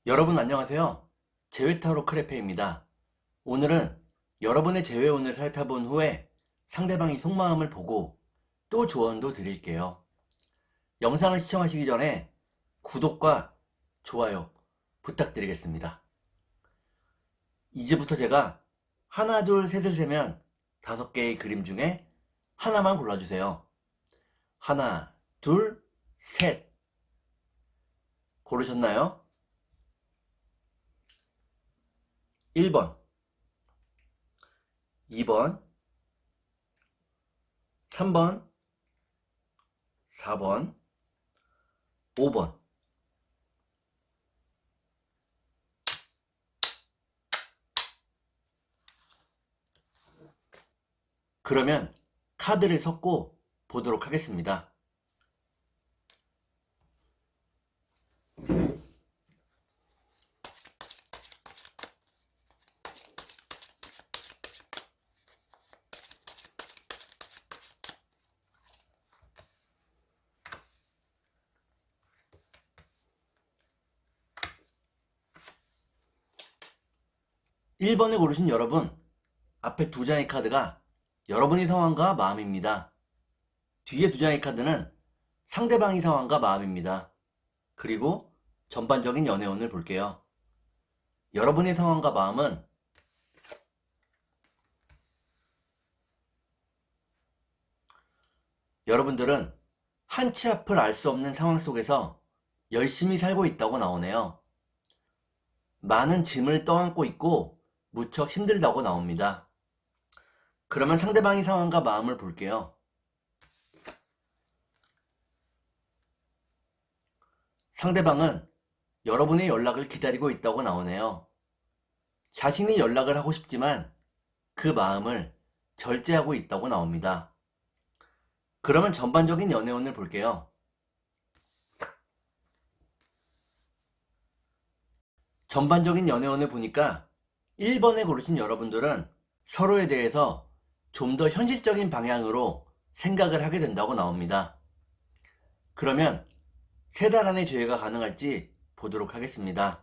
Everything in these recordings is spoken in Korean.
여러분 안녕하세요. 재회타로 크레페입니다. 오늘은 여러분의 재회운을 살펴본 후에 상대방의 속마음을 보고 또 조언도 드릴게요. 영상을 시청하시기 전에 구독과 좋아요 부탁드리겠습니다. 이제부터 제가 하나 둘 셋을 세면 5개의 그림 중에 하나만 골라주세요. 하나 둘 셋 고르셨나요? 1번, 2번, 3번, 4번, 5번. 그러면 카드를 섞고 보도록 하겠습니다. 1번을 고르신 여러분, 앞에 2장의 카드가 여러분의 상황과 마음입니다. 뒤에 2장의 카드는 상대방의 상황과 마음입니다. 그리고 전반적인 연애운을 볼게요. 여러분의 상황과 마음은 여러분들은 한 치 앞을 알 수 없는 상황 속에서 열심히 살고 있다고 나오네요. 많은 짐을 떠안고 있고 무척 힘들다고 나옵니다. 그러면 상대방의 상황과 마음을 볼게요. 상대방은 여러분의 연락을 기다리고 있다고 나오네요. 자신이 연락을 하고 싶지만 그 마음을 절제하고 있다고 나옵니다. 그러면 전반적인 연애운을 볼게요. 전반적인 연애운을 보니까 1번에 고르신 여러분들은 서로에 대해서 좀 더 현실적인 방향으로 생각을 하게 된다고 나옵니다. 그러면 3달 안에 재회가 가능할지 보도록 하겠습니다.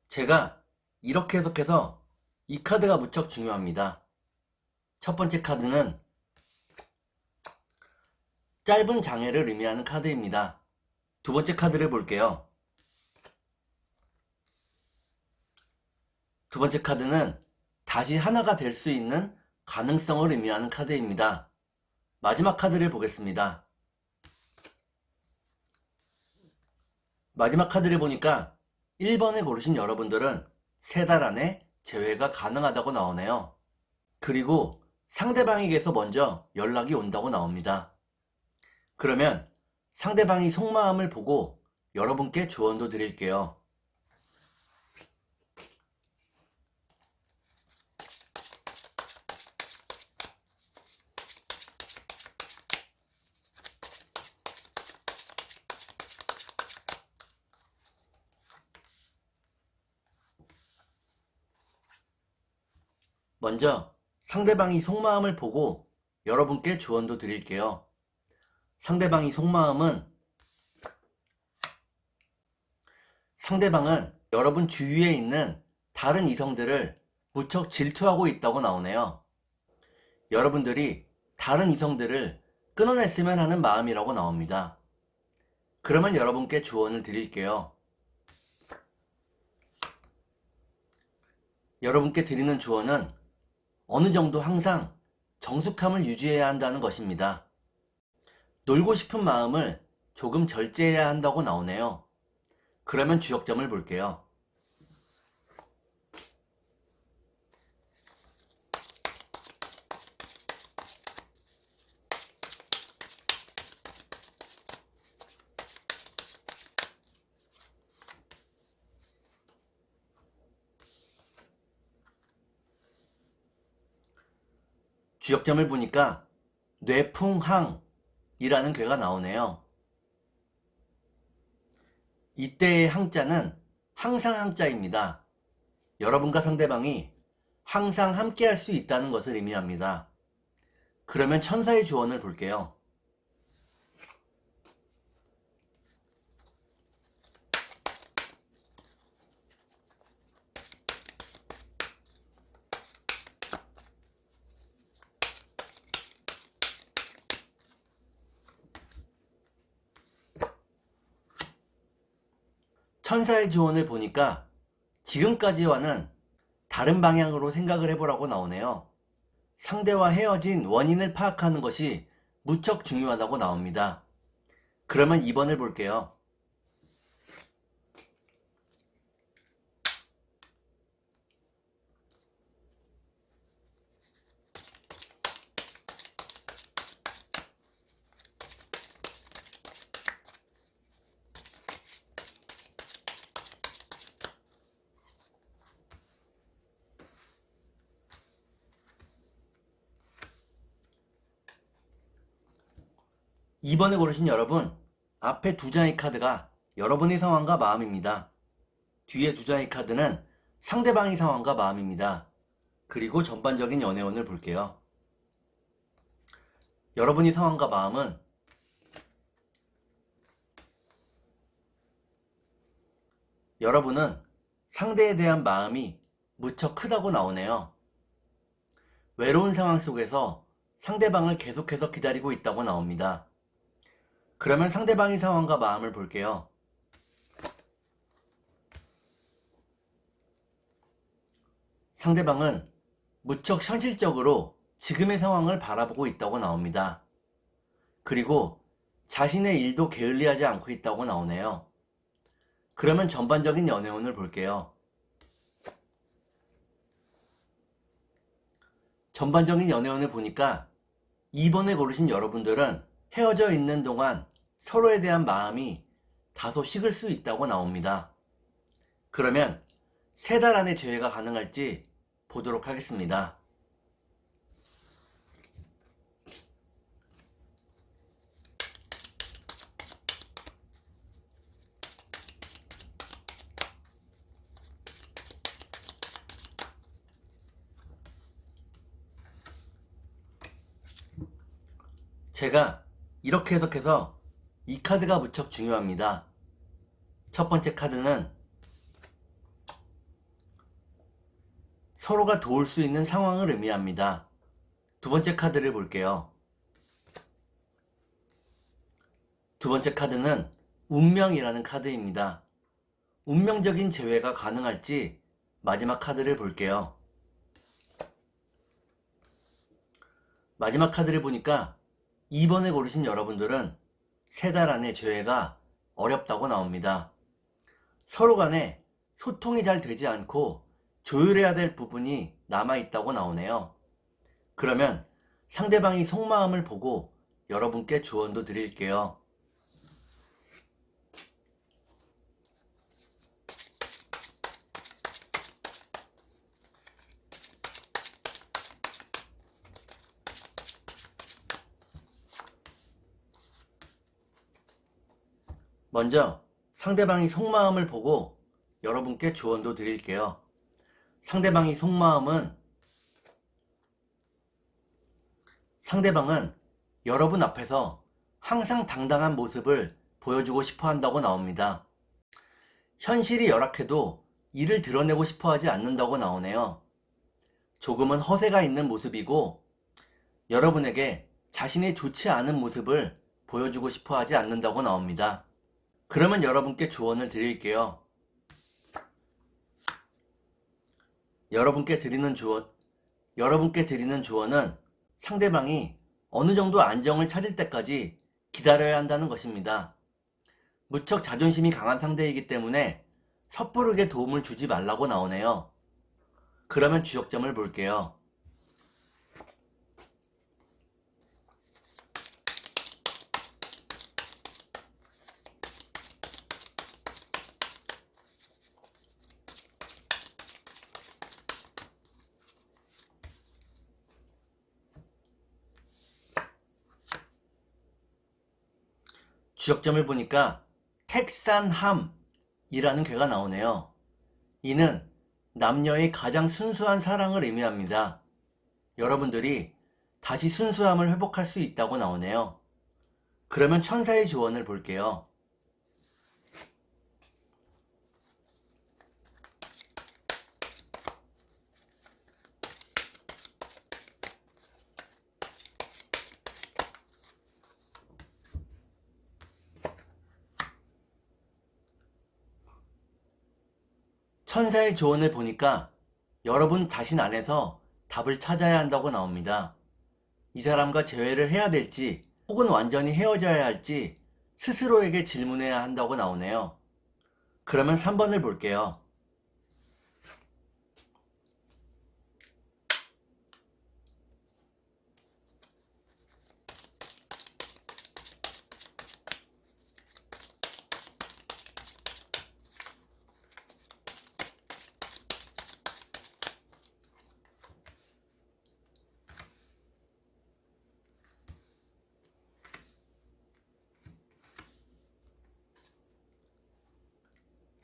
제가 이렇게 해석해서 이 카드가 무척 중요합니다. 첫 번째 카드는 짧은 장애를 의미하는 카드입니다. 두 번째 카드를 볼게요. 두 번째 카드는 다시 하나가 될 수 있는 가능성을 의미하는 카드입니다. 마지막 카드를 보겠습니다. 마지막 카드를 보니까 1번에 고르신 여러분들은 3달 안에 재회가 가능하다고 나오네요. 그리고 상대방에게서 먼저 연락이 온다고 나옵니다. 그러면 상대방이 속마음을 보고 여러분께 조언도 드릴게요. 먼저 상대방이 속마음을 보고 여러분께 조언도 드릴게요. 상대방이 속마음은 상대방은 여러분 주위에 있는 다른 이성들을 무척 질투하고 있다고 나오네요. 여러분들이 다른 이성들을 끊어냈으면 하는 마음이라고 나옵니다. 그러면 여러분께 조언을 드릴게요. 여러분께 드리는 조언은 어느 정도 항상 정숙함을 유지해야 한다는 것입니다. 놀고 싶은 마음을 조금 절제해야 한다고 나오네요. 그러면 주역점을 볼게요. 주역점을 보니까 뇌풍항이라는 괴가 나오네요. 이때의 항자는 항상 항자입니다. 여러분과 상대방이 항상 함께 할 수 있다는 것을 의미합니다. 그러면 천사의 조언을 볼게요. 천사의 조언을 보니까 지금까지와는 다른 방향으로 생각을 해보라고 나오네요. 상대와 헤어진 원인을 파악하는 것이 무척 중요하다고 나옵니다. 그러면 2번을 볼게요. 이번에 고르신 여러분, 앞에 두 장의 카드가 여러분의 상황과 마음입니다. 뒤에 두 장의 카드는 상대방의 상황과 마음입니다. 그리고 전반적인 연애운을 볼게요. 여러분의 상황과 마음은 여러분은 상대에 대한 마음이 무척 크다고 나오네요. 외로운 상황 속에서 상대방을 계속해서 기다리고 있다고 나옵니다. 그러면 상대방의 상황과 마음을 볼게요. 상대방은 무척 현실적으로 지금의 상황을 바라보고 있다고 나옵니다. 그리고 자신의 일도 게을리하지 않고 있다고 나오네요. 그러면 전반적인 연애운을 볼게요. 전반적인 연애운을 보니까 2번을 고르신 여러분들은 헤어져 있는 동안 서로에 대한 마음이 다소 식을 수 있다고 나옵니다. 그러면 3달 안에 재회가 가능할지 보도록 하겠습니다. 제가 이렇게 해석해서 이 카드가 무척 중요합니다. 첫 번째 카드는 서로가 도울 수 있는 상황을 의미합니다. 두 번째 카드를 볼게요. 두 번째 카드는 운명이라는 카드입니다. 운명적인 재회가 가능할지 마지막 카드를 볼게요. 마지막 카드를 보니까 2번을 고르신 여러분들은 3달 안에 재회가 어렵다고 나옵니다. 서로 간에 소통이 잘 되지 않고 조율해야 될 부분이 남아있다고 나오네요. 그러면 상대방이 속마음을 보고 여러분께 조언도 드릴게요. 먼저 상대방이 속마음을 보고 여러분께 조언도 드릴게요. 상대방은 여러분 앞에서 항상 당당한 모습을 보여주고 싶어 한다고 나옵니다. 현실이 열악해도 이를 드러내고 싶어 하지 않는다고 나오네요. 조금은 허세가 있는 모습이고 여러분에게 자신의 좋지 않은 모습을 보여주고 싶어 하지 않는다고 나옵니다. 그러면 여러분께 조언을 드릴게요. 여러분께 드리는 조언은 상대방이 어느 정도 안정을 찾을 때까지 기다려야 한다는 것입니다. 무척 자존심이 강한 상대이기 때문에 섣부르게 도움을 주지 말라고 나오네요. 그러면 주역점을 볼게요. 주역점을 보니까 택산함 이라는 괴가 나오네요. 이는 남녀의 가장 순수한 사랑을 의미합니다. 여러분들이 다시 순수함을 회복할 수 있다고 나오네요. 그러면 천사의 조언을 볼게요. 천사의 조언을 보니까 여러분 자신 안에서 답을 찾아야 한다고 나옵니다. 이 사람과 재회를 해야 될지 혹은 완전히 헤어져야 할지 스스로에게 질문해야 한다고 나오네요. 그러면 3번을 볼게요.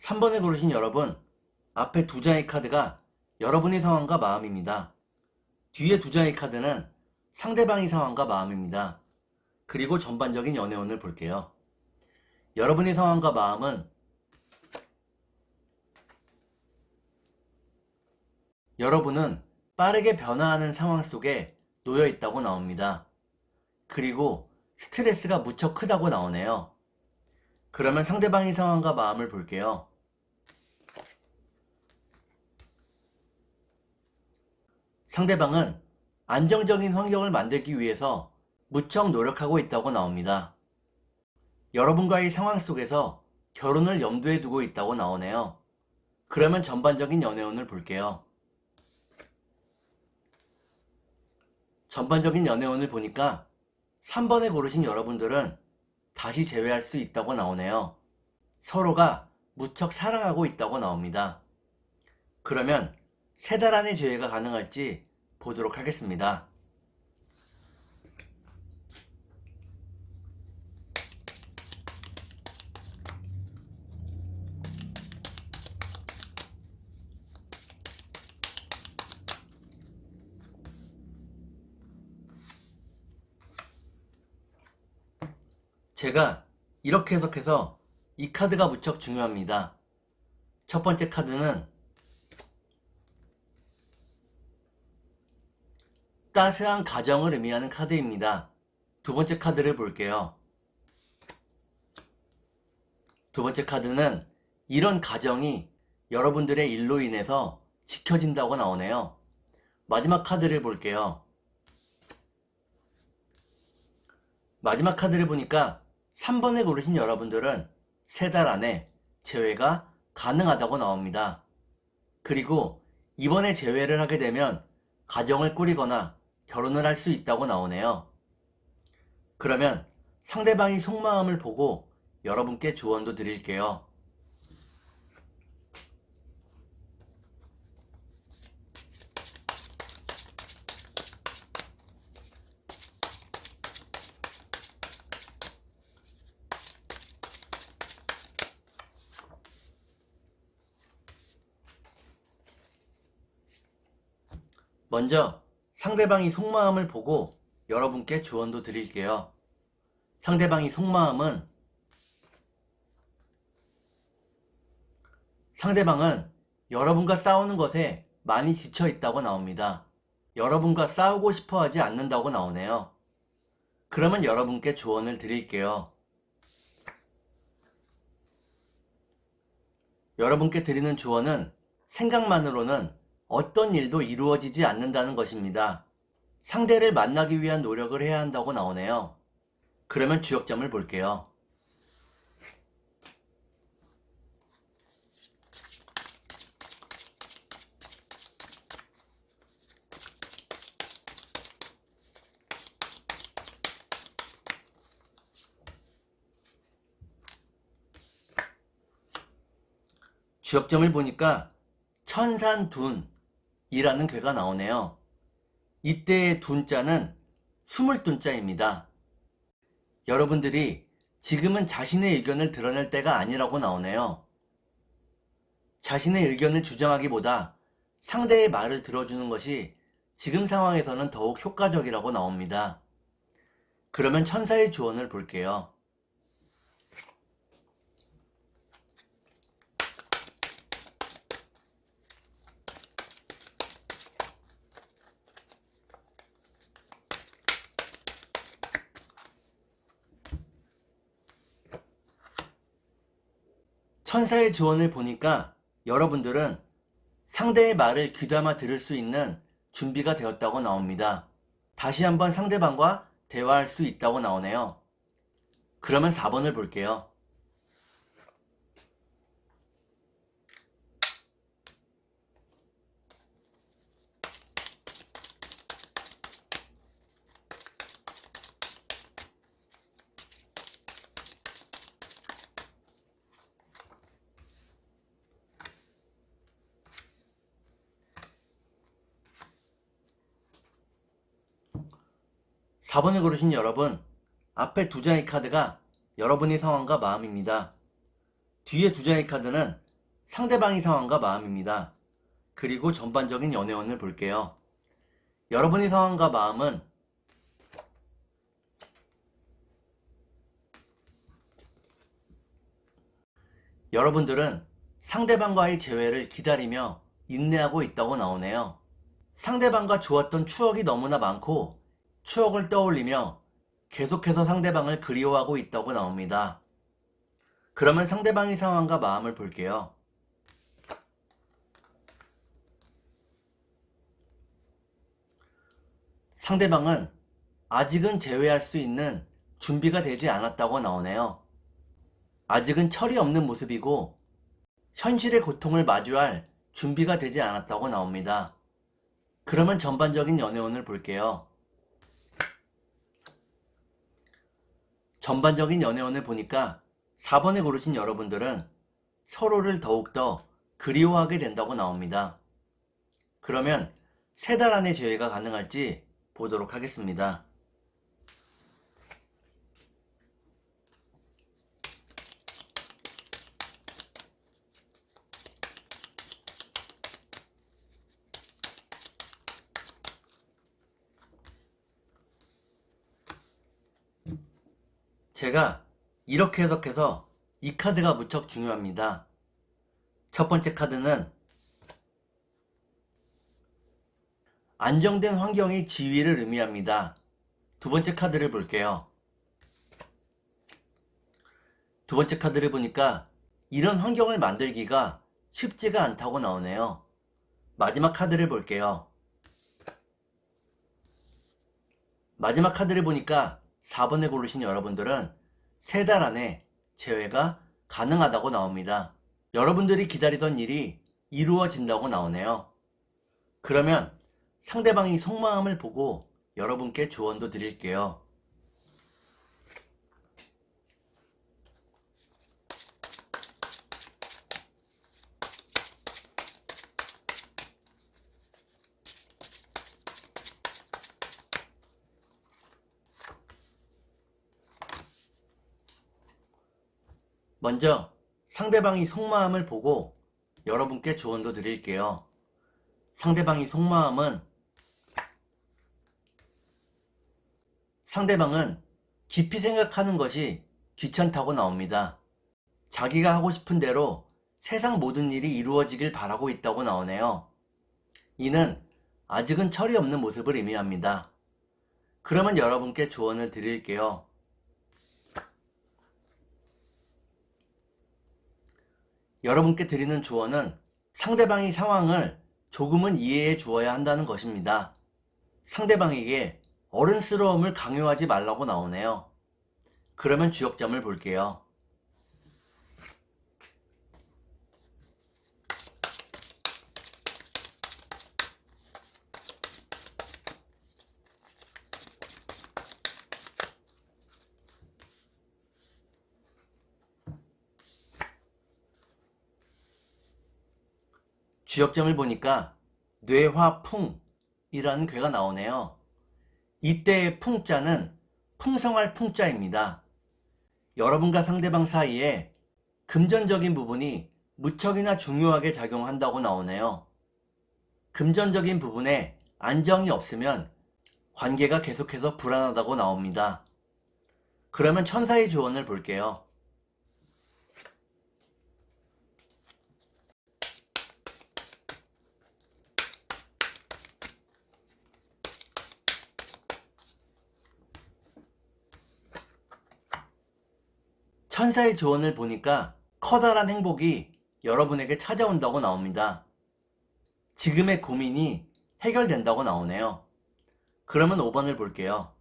3번을 고르신 여러분, 앞에 두 장의 카드가 여러분의 상황과 마음입니다. 뒤에 두 장의 카드는 상대방의 상황과 마음입니다. 그리고 전반적인 연애운을 볼게요. 여러분의 상황과 마음은 여러분은 빠르게 변화하는 상황 속에 놓여 있다고 나옵니다. 그리고 스트레스가 무척 크다고 나오네요. 그러면 상대방의 상황과 마음을 볼게요. 상대방은 안정적인 환경을 만들기 위해서 무척 노력하고 있다고 나옵니다. 여러분과의 상황 속에서 결혼을 염두에 두고 있다고 나오네요. 그러면 전반적인 연애운을 볼게요. 전반적인 연애운을 보니까 3번을 고르신 여러분들은 다시 재회할 수 있다고 나오네요. 서로가 무척 사랑하고 있다고 나옵니다. 그러면 3달 안에 재회가 가능할지 보도록 하겠습니다. 제가 이렇게 해석해서 이 카드가 무척 중요합니다. 첫 번째 카드는 따스한 가정을 의미하는 카드입니다. 두 번째 카드를 볼게요. 두 번째 카드는 이런 가정이 여러분들의 일로 인해서 지켜진다고 나오네요. 마지막 카드를 볼게요. 마지막 카드를 보니까 3번에 고르신 여러분들은 3달 안에 재회가 가능하다고 나옵니다. 그리고 이번에 재회를 하게 되면 가정을 꾸리거나 결혼을 할 수 있다고 나오네요. 그러면 상대방이 속마음을 보고 여러분께 조언도 드릴게요. 먼저 상대방이 속마음을 보고 여러분께 조언도 드릴게요. 상대방이 속마음은 상대방은 여러분과 싸우는 것에 많이 지쳐 있다고 나옵니다. 여러분과 싸우고 싶어 하지 않는다고 나오네요. 그러면 여러분께 조언을 드릴게요. 여러분께 드리는 조언은 생각만으로는 어떤 일도 이루어지지 않는다는 것입니다. 상대를 만나기 위한 노력을 해야 한다고 나오네요. 그러면 주역점을 볼게요. 주역점을 보니까 천산둔이라는 괴가 나오네요. 이때의 둔자는 수물둔자입니다. 여러분들이 지금은 자신의 의견을 드러낼 때가 아니라고 나오네요. 자신의 의견을 주장하기보다 상대의 말을 들어주는 것이 지금 상황에서는 더욱 효과적이라고 나옵니다. 그러면 천사의 조언을 볼게요. '천사의 조언을 보니까 여러분들은 상대의 말을 귀담아 들을 수 있는 준비가 되었다고 나옵니다. 다시 한번 상대방과 대화할 수 있다고 나오네요. 그러면 4번을 볼게요. 4번을 고르신 여러분, 앞에 두 장의 카드가 여러분의 상황과 마음입니다. 뒤에 두 장의 카드는 상대방의 상황과 마음입니다. 그리고 전반적인 연애운을 볼게요. 여러분의 상황과 마음은 여러분들은 상대방과의 재회를 기다리며 인내하고 있다고 나오네요. 상대방과 좋았던 추억이 너무나 많고 추억을 떠올리며 계속해서 상대방을 그리워하고 있다고 나옵니다. 그러면 상대방의 상황과 마음을 볼게요. 상대방은 아직은 재회할 수 있는 준비가 되지 않았다고 나오네요. 아직은 철이 없는 모습이고 현실의 고통을 마주할 준비가 되지 않았다고 나옵니다. 그러면 전반적인 연애운을 볼게요. 전반적인 연애운을 보니까 4번에 고르신 여러분들은 서로를 더욱더 그리워하게 된다고 나옵니다. 그러면 3달 안에 재회가 가능할지 보도록 하겠습니다. 제가 이렇게 해석해서 이 카드가 무척 중요합니다. 첫 번째 카드는 안정된 환경의 지위를 의미합니다. 두 번째 카드를 볼게요. 두 번째 카드를 보니까 이런 환경을 만들기가 쉽지가 않다고 나오네요. 마지막 카드를 볼게요. 마지막 카드를 보니까 4번에 고르신 여러분들은 3달 안에 재회가 가능하다고 나옵니다. 여러분들이 기다리던 일이 이루어진다고 나오네요. 그러면 상대방이 속마음을 보고 여러분께 조언도 드릴게요. 먼저 상대방이 속마음을 보고 여러분께 조언도 드릴게요. 상대방의 속마음은 상대방은 깊이 생각하는 것이 귀찮다고 나옵니다. 자기가 하고 싶은 대로 세상 모든 일이 이루어지길 바라고 있다고 나오네요. 이는 아직은 철이 없는 모습을 의미합니다. 그러면 여러분께 조언을 드릴게요. 여러분께 드리는 조언은 상대방의 상황을 조금은 이해해 주어야 한다는 것입니다. 상대방에게 어른스러움을 강요하지 말라고 나오네요. 그러면 주역점을 볼게요. 주역점을 보니까 뇌화풍이라는 괴가 나오네요. 이때의 풍자는 풍성할 풍자입니다. 여러분과 상대방 사이에 금전적인 부분이 무척이나 중요하게 작용한다고 나오네요. 금전적인 부분에 안정이 없으면 관계가 계속해서 불안하다고 나옵니다. 그러면 천사의 조언을 볼게요. 천사의 조언을 보니까 커다란 행복이 여러분에게 찾아온다고 나옵니다. 지금의 고민이 해결된다고 나오네요. 그러면 5번을 볼게요.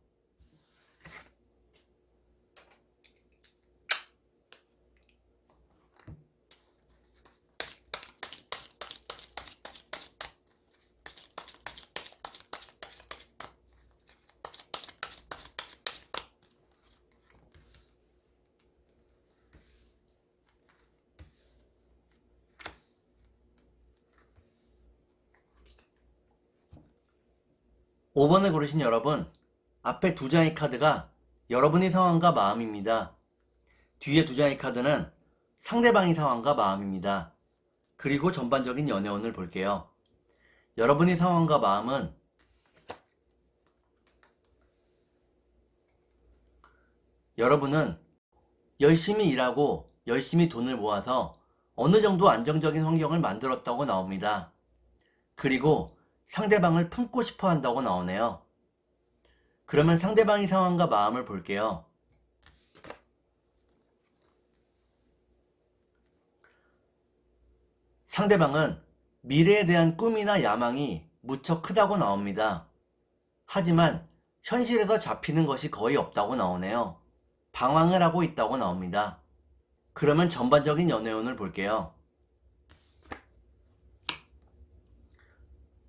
오 번을 고르신 여러분, 앞에 두 장의 카드가 여러분의 상황과 마음입니다. 뒤에 두 장의 카드는 상대방의 상황과 마음입니다. 그리고 전반적인 연애운을 볼게요. 여러분의 상황과 마음은 여러분은 열심히 일하고 열심히 돈을 모아서 어느 정도 안정적인 환경을 만들었다고 나옵니다. 그리고 상대방을 품고 싶어 한다고 나오네요. 그러면 상대방의 상황과 마음을 볼게요. 상대방은 미래에 대한 꿈이나 야망이 무척 크다고 나옵니다. 하지만 현실에서 잡히는 것이 거의 없다고 나오네요. 방황을 하고 있다고 나옵니다. 그러면 전반적인 연애운을 볼게요.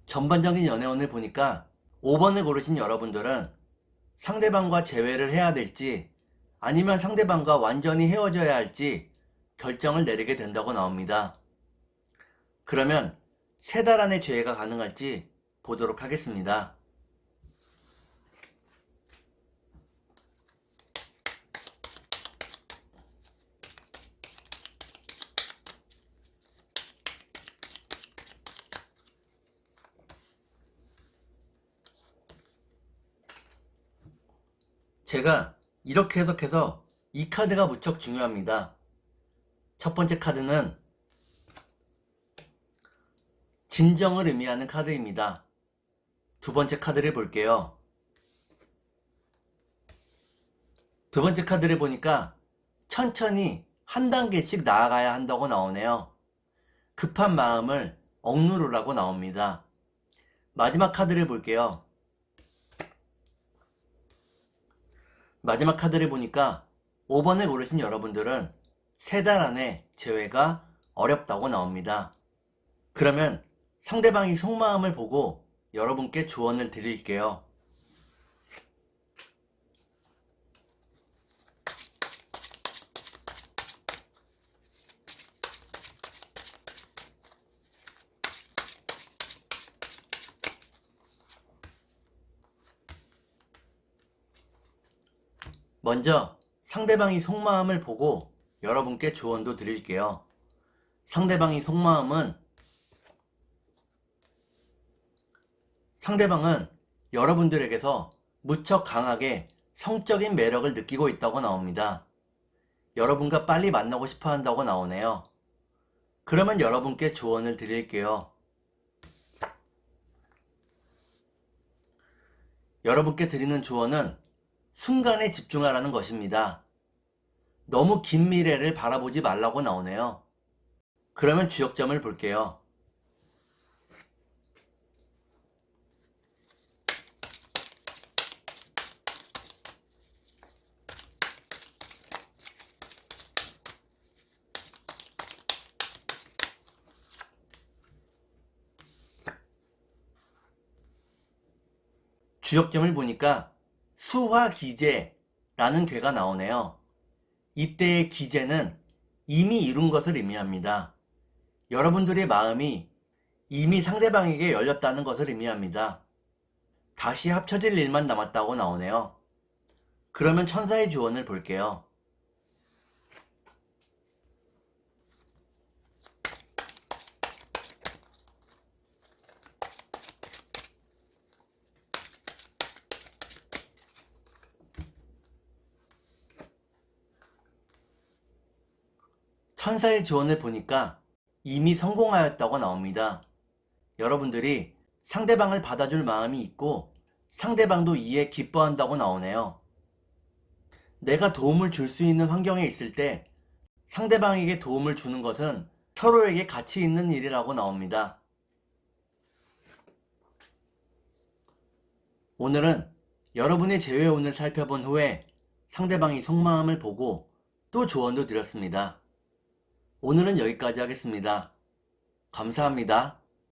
전반적인 연애운을 보니까 5번을 고르신 여러분들은 상대방과 재회를 해야 될지 아니면 상대방과 완전히 헤어져야 할지 결정을 내리게 된다고 나옵니다. 그러면 3달 안에 재회가 가능할지 보도록 하겠습니다. 제가 이렇게 해석해서 이 카드가 무척 중요합니다. 첫 번째 카드는 진정을 의미하는 카드입니다. 두 번째 카드를 볼게요. 두 번째 카드를 보니까 천천히 한 단계씩 나아가야 한다고 나오네요. 급한 마음을 억누르라고 나옵니다. 마지막 카드를 볼게요. 마지막 카드를 보니까 5번을 고르신 여러분들은 3달 안에 재회가 어렵다고 나옵니다. 그러면 상대방이 속마음을 보고 여러분께 조언을 드릴게요. 먼저 상대방이 속마음을 보고 여러분께 조언도 드릴게요. 상대방은 여러분들에게서 무척 강하게 성적인 매력을 느끼고 있다고 나옵니다. 여러분과 빨리 만나고 싶어 한다고 나오네요. 그러면 여러분께 조언을 드릴게요. 여러분께 드리는 조언은 순간에 집중하라는 것입니다. 너무 긴 미래를 바라보지 말라고 나오네요. 그러면 주역점을 볼게요. 주역점을 보니까 수화기재라는 괴가 나오네요. 이때의 기재는 이미 이룬 것을 의미합니다. 여러분들의 마음이 이미 상대방에게 열렸다는 것을 의미합니다. 다시 합쳐질 일만 남았다고 나오네요. 그러면 천사의 조언을 볼게요. 천사의 지원을 보니까 이미 성공하였다고 나옵니다. 여러분들이 상대방을 받아줄 마음이 있고 상대방도 이에 기뻐한다고 나오네요. 내가 도움을 줄 수 있는 환경에 있을 때 상대방에게 도움을 주는 것은 서로에게 가치 있는 일이라고 나옵니다. 오늘은 여러분의 재회운을 살펴본 후에 상대방이 속마음을 보고 또 조언도 드렸습니다. 오늘은 여기까지 하겠습니다. 감사합니다.